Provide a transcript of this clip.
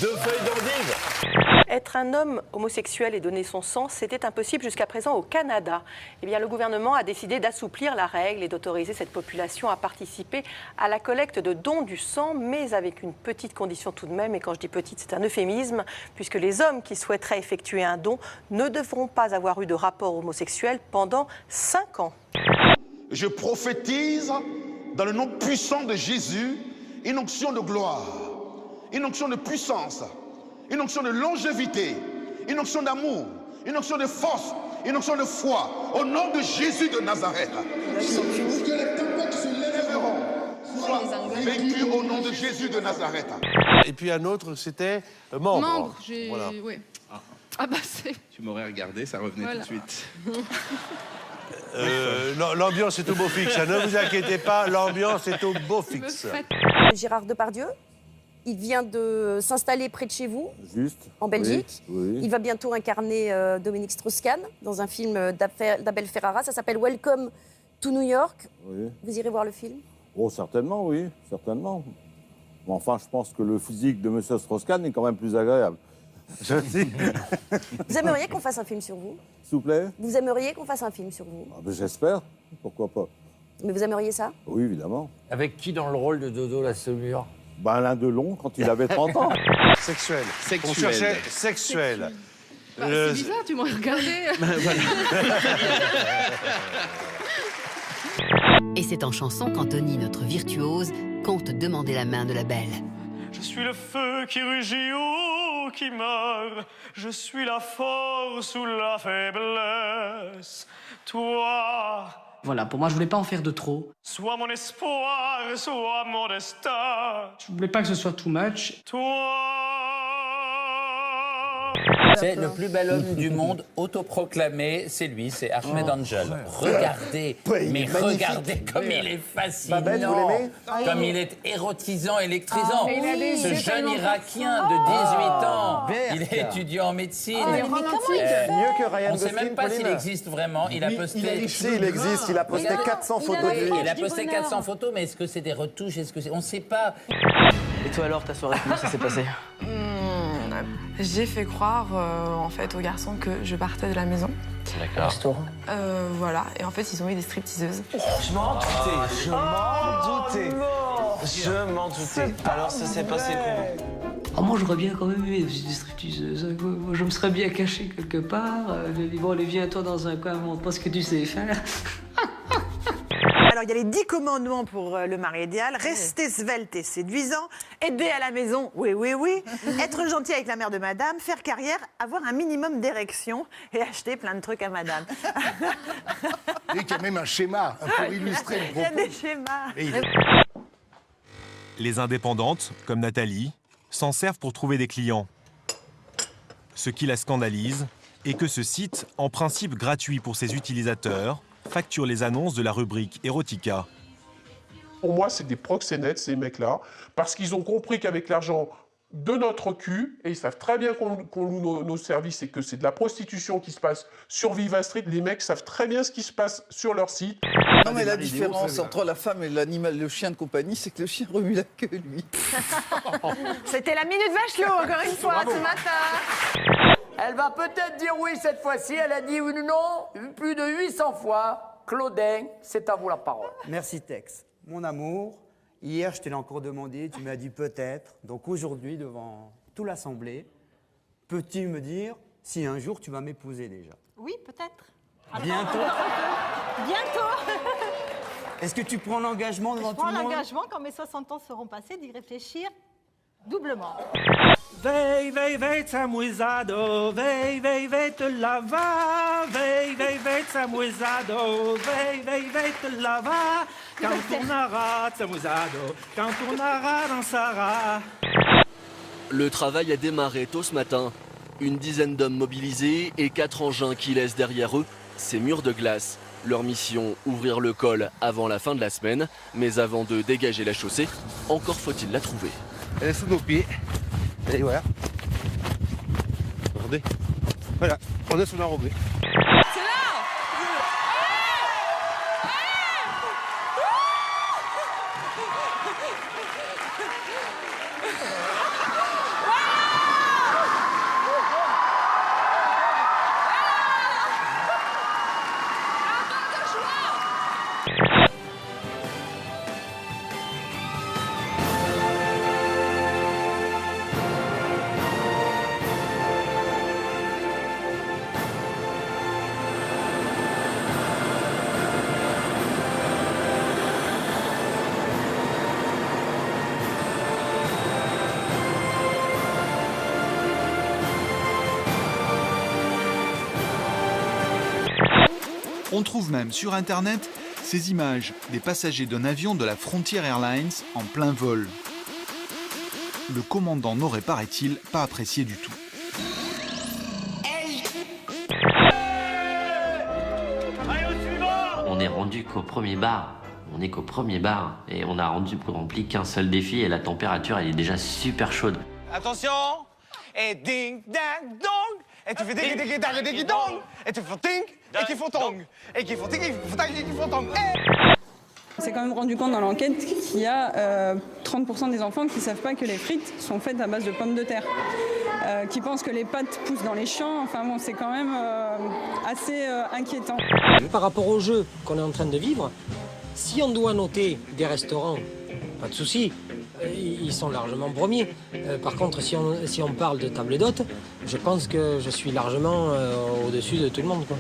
2 feuilles d'endive. Être un homme homosexuel et donner son sang, c'était impossible jusqu'à présent au Canada. Eh bien, le gouvernement a décidé d'assouplir la règle et d'autoriser cette population à participer à la collecte de dons du sang, mais avec une petite condition tout de même. Et quand je dis petite, c'est un euphémisme, puisque les hommes qui souhaiteraient effectuer un don ne devront pas avoir eu de rapport homosexuel pendant 5 ans. Je prophétise dans le nom puissant de Jésus une onction de gloire, une onction de puissance, une onction de longévité, une onction d'amour, une onction de force, une onction de foi, au nom de Jésus de Nazareth. Que les tempêtes se lèveront, soient vaincues au nom de Jésus de Nazareth. Et puis un autre, c'était membre. Membre, Voilà. ouais. Ah bah c'est... Tu m'aurais regardé, ça revenait tout de suite. L'ambiance est au beau fixe. Ne vous inquiétez pas, l'ambiance est au beau fixe. Gérard Depardieu, il vient de s'installer près de chez vous, Juste. en Belgique. Oui, oui. Il va bientôt incarner Dominique Strauss-Kahn dans un film d'Abel Ferrara. Ça s'appelle Welcome to New York. Oui. Vous irez voir le film? Oh, certainement, oui, certainement. Mais enfin, je pense que le physique de M. Strauss-Kahn est quand même plus agréable. Je dis. Vous aimeriez qu'on fasse un film sur vous? S'il vous plaît? Vous aimeriez qu'on fasse un film sur vous? Ah, ben, j'espère, pourquoi pas. Mais vous aimeriez ça? Oui, évidemment. Avec qui dans le rôle de Dodo la Saumure? Ben, Alain Delon, quand il avait 30 ans. Sexuel. Sexuel. On cherchait sexuel. Bah, c'est bizarre, tu m'aurais regardé. Et c'est en chanson qu'Anthony, notre virtuose, compte demander la main de la belle. Je suis le feu qui rugit ou qui meurt. Je suis la force ou la faiblesse. Toi, Voilà, pour moi, je voulais pas en faire de trop. sois mon espoir, sois mon destin. Je voulais pas que ce soit too much. Toi. C'est le plus bel homme du monde, autoproclamé, c'est lui, c'est Ahmed Angel. Regardez, mais regardez comme il est fascinant, Babel, vous l'aimez? comme il est érotisant, électrisant. Mais il a des Ce yeux jeune tellement Irakien de 18 ans, Berthe. il est étudiant en médecine. mais comment il fait? Mieux que Ryan On ne sait Gosling, même pas s'il Pauline. existe vraiment. Il a posté. Si, il existe, il a posté Regardez. 400 photos de lui. Il a posté 400 photos, mais est-ce que c'est des retouches? Est-ce que c'est... On ne sait pas. Et toi alors, ta soirée, comment ça s'est passé? J'ai fait croire en fait aux garçons que je partais de la maison. D'accord. Voilà, et en fait ils ont eu des stripteaseuses. Je m'en doutais, je m'en doutais. Je m'en doutais. Alors ça s'est passé comment? Oh, moi, j'aurais bien quand même eu des stripteaseuses. Moi, je me serais bien caché quelque part. Bon, allez, viens-toi dans un coin, montre-moi ce que tu sais faire. Alors, il y a les 10 commandements pour le mari idéal. Rester svelte et séduisant, aider à la maison, oui, oui, oui, être gentil avec la mère de madame, faire carrière, avoir un minimum d'érection et acheter plein de trucs à madame. Il y a même un schéma pour illustrer le Il y a propos. des schémas. Les indépendantes, comme Nathalie, s'en servent pour trouver des clients. Ce qui la scandalise est que ce site, en principe gratuit pour ses utilisateurs, facture les annonces de la rubrique Erotica. Pour moi, c'est des proxénètes, ces mecs-là, parce qu'ils ont compris qu'avec l'argent de notre cul, et ils savent très bien qu'on loue nos services et que c'est de la prostitution qui se passe sur Viva Street, les mecs savent très bien ce qui se passe sur leur site. Non, mais la différence entre la femme et l'animal, le chien de compagnie, c'est que le chien remue la queue, lui. C'était la Minute Bachelot, encore une fois, ce matin. Elle va peut-être dire oui cette fois-ci. Elle a dit oui ou non plus de 800 fois. Claudin, c'est à vous la parole. Merci Tex. Mon amour, hier je t'ai encore demandé, tu m'as dit peut-être. Donc aujourd'hui, devant toute l'Assemblée, peux-tu me dire si un jour tu vas m'épouser déjà? Oui, peut-être. Bientôt? Bientôt. Est-ce que tu prends l'engagement devant Je tout prends le monde? l'engagement, quand mes 60 ans seront passés, d'y réfléchir doublement. Vei, vei, vei, samuizado, vei, vei, vei, te lava, vei, vei, vei, samuizado, vei, vei, vei, te lava, quand tournera, samuizado, quand tournera dans Sarah. Le travail a démarré tôt ce matin. Une dizaine d'hommes mobilisés et 4 engins qui laissent derrière eux ces murs de glace. Leur mission, ouvrir le col avant la fin de la semaine. Mais avant de dégager la chaussée, encore faut-il la trouver. Elle est sous nos pieds. Et voilà. Regardez. Voilà, on est sous l'enrobé. On trouve même sur Internet ces images des passagers d'un avion de la Frontier Airlines en plein vol. Le commandant n'aurait, paraît-il, pas apprécié du tout. On est rendu qu'au premier bar. On n'est qu'au premier bar et on a rempli qu'un seul défi et la température elle est déjà super chaude. Attention. Et ding, dang, dong. Et tu fais ding, ding, dang, ding, dong. Et tu fais ting, et qui font tong. Et qui font ting, et qui font tang, et qui font tong. On s'est quand même rendu compte dans l'enquête qu'il y a 30% des enfants qui ne savent pas que les frites sont faites à base de pommes de terre, qui pensent que les pâtes poussent dans les champs. Enfin bon, c'est quand même assez inquiétant. Par rapport au jeu qu'on est en train de vivre, si on doit noter des restaurants, pas de souci, ils sont largement premiers. Par contre, si on parle de table d'hôte, je pense que je suis largement au-dessus de tout le monde, quoi.